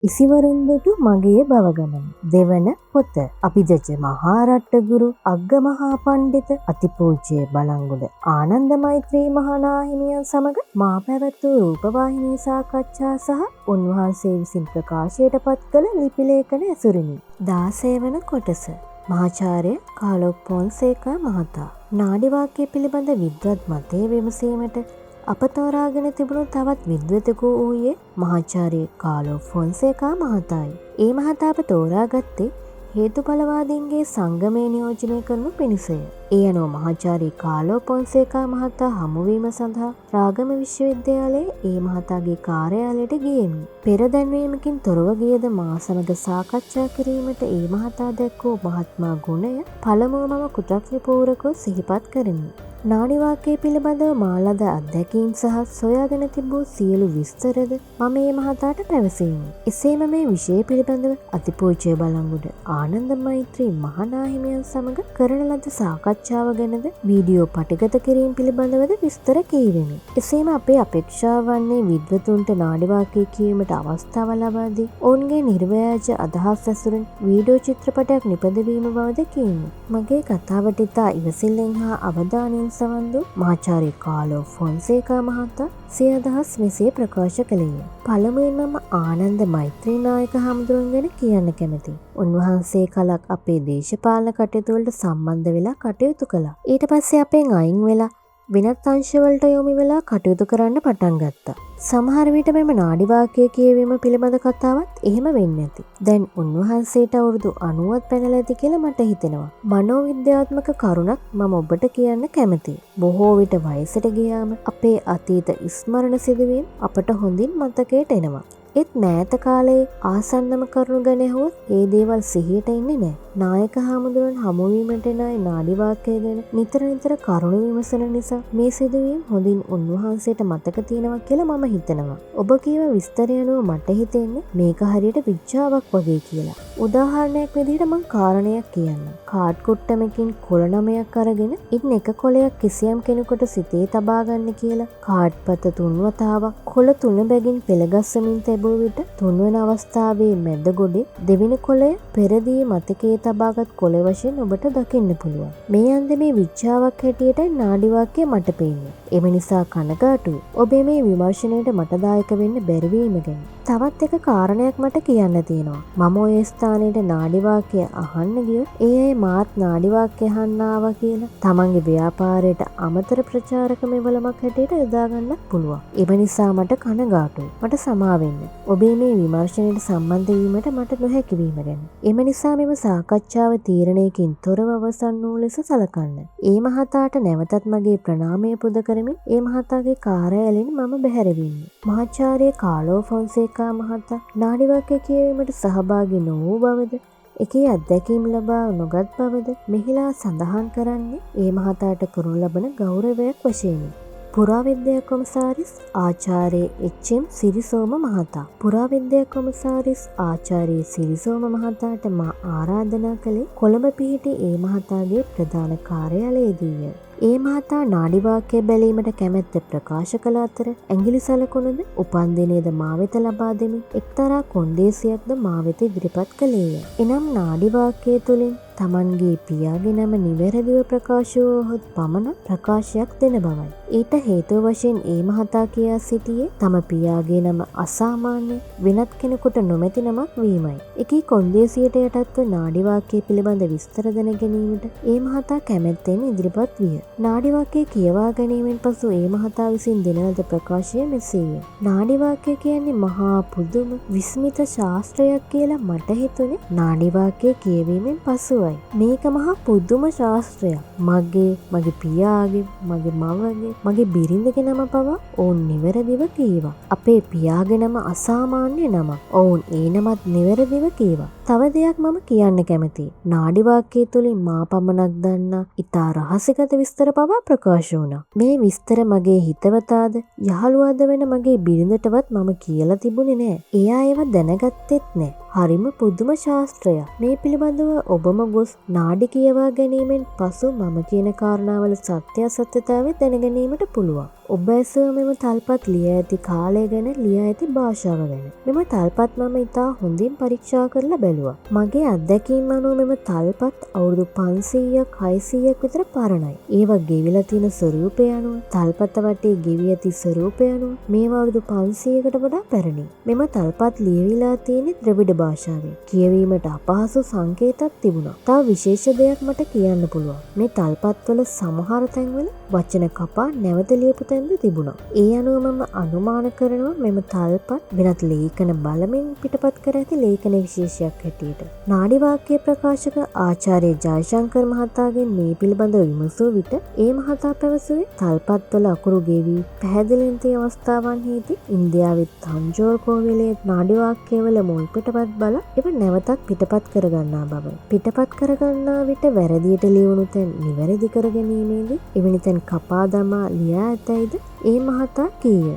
ඉසිවරුන්දුටු මගේ බවගමන. දෙවන පොත. අපිදච මහාරට්ටගුරු අග්ගමහා පණ්ඩිත අතිපූජ්‍ය බලංගොඩ ආනන්ද මෛත්‍රී මහානාහිමියන් සමග මා පැවැත්වූ රූපවාහිනී සාකච්ඡා සහ උන්වහන්සේ විසින් ප්‍රකාශයට පත් කළ ලිපිලේඛන ඇසුරිනි. 16 වන කොටස. මහාචාර්ය කාලොක් ෆොන්සේකා මහතා නාඩි වාක්‍ය පිළිබඳ විද්වත් මතය විමසීමට අප තෝරාගෙන තිබුණු තවත් විද්වතෙකු වූයේ මහාචාර්ය කාලෝ ෆොන්සේකා මහතායි. ඒ මහතාව තෝරාගත්තේ හේතුඵලවාදීන්ගේ සංගමය නියෝජනය කරනු පිණිසය. ඒ අනුව මහාචාර්ය කාලෝ ෆොන්සේකා මහතා හමුවීම සඳහා රාගම විශ්වවිද්‍යාලයේ ඒ මහතාගේ කාර්යාලයට ගියෙමි. පෙර දැන්වීමකින් තොරව ගියද මා සමග සාකච්ඡා කිරීමට ඒ මහතා දැක්වූ මහත්මා ගුණය පළමුව මම කෘතඥපූර්වකව සිහිපත් කරමි. නාඩි වාක්‍යය පිළිබඳව මාලද අත්දැකීම් සහ සොයාගෙන තිබූ සියලු විස්තරද මම ඒ මහතාට පැවසීමි. එසේම මේ විෂය පිළිබඳව අතිපූජ්‍ය බලංගොඩ ආනන්ද මෛත්‍රී මහානාහිමියන් සමග කරන ලද සාකච්ඡාව ගැනද වීඩියෝ පටිගත කිරීම පිළිබඳවද විස්තර කියවෙමි. එසේම අපේ අපේක්ෂාව වන්නේ විද්වතුන්ට නාඩි වාක්‍යය කියවීමට අවස්ථාව ලබා දී ඔවුන්ගේ නිර්ව්‍යාජ අදහස් ඇසුරෙන් වීඩියෝ චිත්‍රපටයක් නිපදවීම බවද කියමි. මගේ කතාවට ඉතා ඉවසිල්ලෙන් හා අවධානයෙන් සවන්දු මහාචාර්ය කාලෝ ෆොන්සේකා මහතා සිය අදහස් මෙසේ ප්‍රකාශ කළේය. පළමුවෙන් මම ආනන්ද මෛත්‍රී නායක හමුදුරුවන් ගැන කියන්න කැමතියි. උන්වහන්සේ කලක් අපේ දේශපාලන කටයුතු වලට සම්බන්ධ වෙලා කටයුතු කළා. ඊට පස්සේ අපෙන් අයින් වෙලා වෙනත් අංශවලට යොමු වෙලා කටයුතු කරන්න පටන් ගත්තා. සමහර විට මෙම නාඩි වාක්‍ය කියවීම පිළිබඳ කතාවත් එහෙම වෙන්නේ නැති. දැන් උන්වහන්සේට අවුරුදු 90ක් පැනලා ඇති කියලා මට හිතෙනවා. මනෝවිද්‍යාත්මක කරුණක් මම ඔබට කියන්න කැමතියි. බොහෝ විට වයසට ගියාම අපේ අතීත ස්මරණ සිදුවීම් අපට හොඳින් මතකයට එනවා. ඒත් මෑත කාලයේ ආසන්නම කරුණු ගැන ඇහුවොත් ඒ දේවල් සිහියට එන්නේ නැහැ. නායක හාමුදුරුවන් හමුවීමට එන අය නාඩි වාක්‍ය ගැන නිතර කරුණු විමසන නිසා මේ සිදුවීම් හොඳින් උන්වහන්සේට මතක තියෙනවා කියලා මම හිතනවා. ඔබ කියව විස්තරය අනුව මට හිතෙන්නේ මේක හරියට විචාවක් වගේ කියලා. උදාහරණයක් විදිහට මම කාරණයක් කියන්නම්. කාඩ් කුට්ටමකින් කොළ 9ක් අරගෙන ඉන්න එක කොළයක් කිසියම් කෙනෙකුට සිතේ තබා ගන්න කියලා කාඩ් පත 3 වතාවක් කොළ 3 බැගින් පෙළගස්සමින් තිබූ විට 3 වෙනි අවස්ථාවේ මැද ගොඩේ දෙවෙනි කොළය පෙරදී මතකයේ තබාගත් කොළ වශයෙන් ඔබට දකින්න පුළුවන්. මේ අන්දමේ විචාවක් හැටියට නාඩි වාක්‍ය මට පේන්නේ. එම නිසා කනගාටුයි. ඔබේ මේ විමර්ශනයට මට දායක වෙන්න බැරි වීම ගැන. තවත් එක කාරණයක් මට කියන්න තියෙනවා. මම ඔය ස්ථානයේ නාඩි වාක්‍ය අහන්න ගියොත් ඒ අය මාත් නාඩි වාක්‍ය අහන්න ආවා කියලා තමන්ගේ ව්‍යාපාරයට අමතර ප්‍රචාරක මෙවලමක් හැටියට යොදා ගන්නත් පුළුවන්. ඒ නිසා මට කනගාටුයි. මට සමා වෙන්න. ඔබේ මේ විමර්ශනයට සම්බන්ධ වීමට මට නොහැකි වීම ගැන. එම නිසා මෙම සාකච්ඡාව තීරණයකින් තොරව අවසන් වූ ලෙස සලකන්න. ඒ මහතාට නැවතත් මගේ ප්‍රණාමය පුද කරමින් ඒ මහතාගේ කාර්යාලයෙන් මම බැහැර වෙන්නේ. මහාචාර්ය කාලෝ ෆොන්සේකා මහතා නාඩි වාක්‍ය කියවීමට සහභාගී නොවූ බවද එකේ අත්දැකීම් ලබා නොගත් බවද මෙහිලා සඳහන් කරන්නේ ඒ මහතාට කරනු ලබන ගෞරවයක් වශයෙනි. පුරාවිද්‍යා කොමසාරිස් ආචාර්ය එච්.එම්. සිරිසෝම මහතා. පුරාවිද්‍යා කොමසාරිස් ආචාර්ය සිරිසෝම මහතාට මා ආරාධනා කළේ කොළඹ පිහිටි ඒ මහතාගේ ප්‍රධාන කාර්යාලයේදීය. ඒ මහතා නාඩි වාක්‍ය බැලීමට කැමැත්ත ප්‍රකාශ කළ අතර ඇඟිලි සලකුණුද උපන්දිනේද මා වෙත ලබා දෙමින් එක්තරා කොන්දේසියක්ද මා වෙත ඉදිරිපත් කළේය. එනම් නාඩි වාක්‍යය තුළින් තමන්ගේ පියාගේ නම නිවැරදිව ප්‍රකාශ වුවහොත් පමණ ප්‍රකාශයක් දෙන බවයි. ඊට හේතුව වශයෙන් ඒ මහතා කියා සිටියේ තම පියාගේ නම අසාමාන්‍ය වෙනත් කෙනෙකුට නොමැති නමක් වීමයි. එකී කොන්දේසියට යටත්ව නාඩි වාක්‍ය පිළිබඳ විස්තර දැන ගැනීමට ඒ මහතා කැමැත්තෙන් ඉදිරිපත් විය. නාඩි වාක්‍ය කියවා ගැනීමෙන් පසු ඒ මහතා විසින් දෙන ලද ප්‍රකාශය මෙසේය. නාඩි වාක්‍ය කියන්නේ මහා පුදුම විස්මිත ශාස්ත්‍රයක් කියලා මට හිතුනේ නාඩි වාක්‍ය කියවීමෙන් පසුවයි. මේක මහා පුදුම ශාස්ත්‍රයක්. මගේ පියාගේ, මගේ මවගේ, මගේ බිරිඳගේ නම පවා ඔවුන් නිවැරදිව කීවා. අපේ පියාගේ නම අසාමාන්‍ය නමක්. ඔවුන් ඒ නමත් නිවැරදිව කීවා. තව දෙයක් මම කියන්න කැමතියි. නාඩි වාක්‍යය තුලින් මා පමණක් දන්නා ඉතා රහසිගත විස්තර පවා ප්‍රකාශ වුණා. මේ විස්තර මගේ හිතවතාද යහළුවාද වෙන මගේ බිරිඳටවත් මම කියලා තිබුණේ නෑ. එයා ඒව දැනගත්තෙත් නෑ. හරිම පුදුම ශාස්ත්‍රයක්. මේ පිළිබඳව ඔබම ගොස් නාඩි කියවා ගැනීමෙන් පසු මම කියන කාරණාවල සත්‍ය අසත්‍යතාවය දැනගැනීමට පුළුවන්. ඔබ ඇසුව මෙම තල්පත් ලියා ඇති කාලය ගැන ලියා ඇති භාෂාව ගැන. මෙම තල්පත් මම ඉතා හොඳින් පරීක්ෂා කරලා බැලුවා. මගේ අත්දැකීම් අනුව මෙම තල්පත් අවුරුදු 500ක් 600ක් විතර පරණයි. ඒවා ගෙවිලා තියෙන ස්වරූපය අනුව තල්පත වටේ ගෙවි ඇති ස්වරූපය අනුව මේවා අවුරුදු 500කට වඩා පැරණි. මෙම තල්පත් ලියවිලා තියෙන්නේ ද්‍රවිඩ භාෂාවෙන්. කියවීමට අපහසු සංකේතක් තිබුණා. තව විශේෂ දෙයක් මට කියන්න පුළුවන්. මේ තල්පත්වල සමහර තැන්වල වචන කපා නැවත ලියපු තැන්ද තිබුණා. ඒ අනුව මම අනුමාන කරනවා මෙම තල්පත් වෙනත් ලේඛන බලමින් පිටපත් කර ඇති ලේඛන විශේෂයක් හැටියට. නාඩි වාක්‍ය ප්‍රකාශක ආචාර්ය ජයශංකර් මහතාගෙන් මේ පිළිබඳව විමසූ විට ඒ මහතා පැවසුවේ තල්පත්වල අකුරු ගෙවි පැහැදිලිව තියෙන අවස්ථාවන්හිදී ඉන්දියාවේ තංජෝර් කෝවිලේ නාඩි වාක්‍යවල මුල් පිටපත් බල ඒව නැවතත් පිටපත් කරගන්නා බවයි. පිටපත් කරගන්නා විට වැරදියට ලියවුණු තැන් නිවැරදි කර ගැනීමේදී එවැනි තැන් කපා දමා ලියා ඇතැයිද ඒ මහතා කීය.